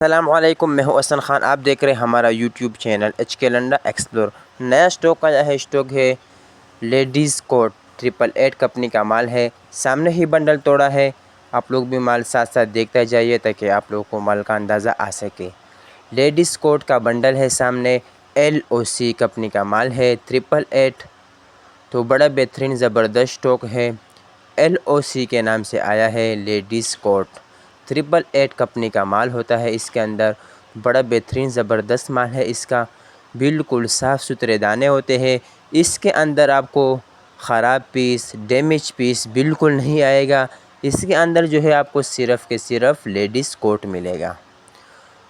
अस्सलामुअलैकुम, मैं हूं हसन खान। आप देख रहे हैं हमारा यूट्यूब चैनल HK लंडा एक्सप्लोर। नया स्टॉक आया है। स्टॉक है लेडीज़ कोट 888 कंपनी का माल है। सामने ही बंडल तोड़ा है। आप लोग भी माल साथ साथ देखते जाइए ताकि आप लोगों को माल का अंदाज़ा आ सके। लेडीज़ कोट का बंडल है। सामने LOC कंपनी का माल है 888। तो बड़ा बेहतरीन ज़बरदस्त स्टॉक है। LOC के नाम से आया है लेडीज़ कोट 888 कंपनी का माल होता है। इसके अंदर बड़ा बेहतरीन ज़बरदस्त माल है। इसका बिल्कुल साफ़ सुथरे दाने होते हैं। इसके अंदर आपको ख़राब पीस, डैमेज पीस बिल्कुल नहीं आएगा। इसके अंदर जो है आपको सिर्फ़ के सिर्फ़ लेडीज़ कोट मिलेगा।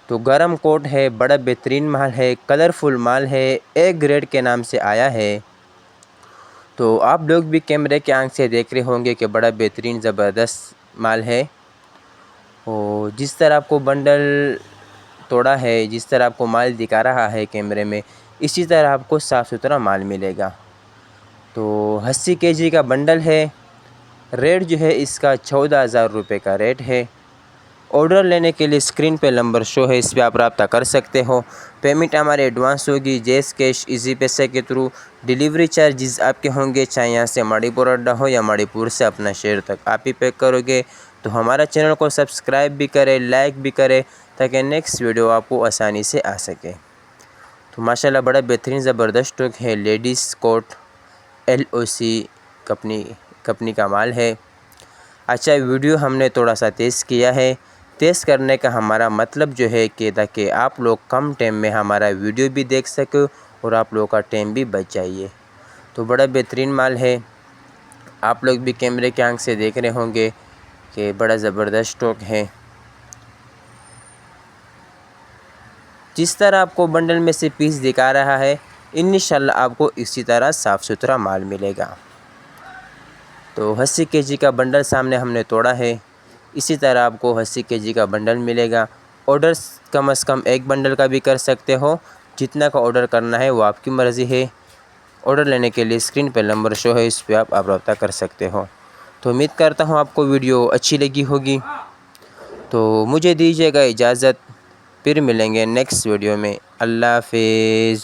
तो गरम कोट है, बड़ा बेहतरीन माल है, कलरफुल माल है, ए ग्रेड के नाम से आया है। तो आप लोग भी कैमरे के आंख से देख रहे होंगे कि बड़ा बेहतरीन ज़बरदस्त माल है। और जिस तरह आपको बंडल तोड़ा है, जिस तरह आपको माल दिखा रहा है कैमरे में, इसी तरह आपको साफ़ सुथरा माल मिलेगा। तो 80 kg का बंडल है। रेट जो है इसका 14,000 रुपये का रेट है। ऑर्डर लेने के लिए स्क्रीन पे नंबर शो है, इस पर आप रब्ता कर सकते हो। पेमेंट हमारे एडवांस होगी, जैस कैश, इजी पैसे के थ्रू। डिलीवरी चार्जेस आपके होंगे, चाहे यहाँ से मणिपुर अड्डा हो या मणिपुर से अपना शहर तक आप ही पे करोगे। तो हमारा चैनल को सब्सक्राइब भी करें, लाइक भी करें ताकि नेक्स्ट वीडियो आपको आसानी से आ सके। तो माशाल्लाह बड़ा बेहतरीन ज़बरदस्त स्टॉक है। लेडीज़ कोट LOC कंपनी का माल है। अच्छा, वीडियो हमने थोड़ा सा तेज़ किया है। तेज़ करने का हमारा मतलब जो है कि ताकि आप लोग कम टाइम में हमारा वीडियो भी देख सको और आप लोगों का टाइम भी बच जाइए। तो बड़ा बेहतरीन माल है। आप लोग भी कैमरे के आंख से देख रहे होंगे कि बड़ा ज़बरदस्त स्टॉक है। जिस तरह आपको बंडल में से पीस दिखा रहा है, इंशाल्लाह आपको इसी तरह साफ़ सुथरा माल मिलेगा। तो 80 kg का बंडल सामने हमने तोड़ा है। इसी तरह आपको 80 kg का बंडल मिलेगा। ऑर्डर कम से कम एक बंडल का भी कर सकते हो। जितना का ऑर्डर करना है वो आपकी मर्ज़ी है। ऑर्डर लेने के लिए स्क्रीन पर नंबर शो है, इस पर आप रब्ता कर सकते हो। तो उम्मीद करता हूँ आपको वीडियो अच्छी लगी होगी। तो मुझे दीजिएगा इजाज़त, फिर मिलेंगे नेक्स्ट वीडियो में। अल्लाह हाफिज़।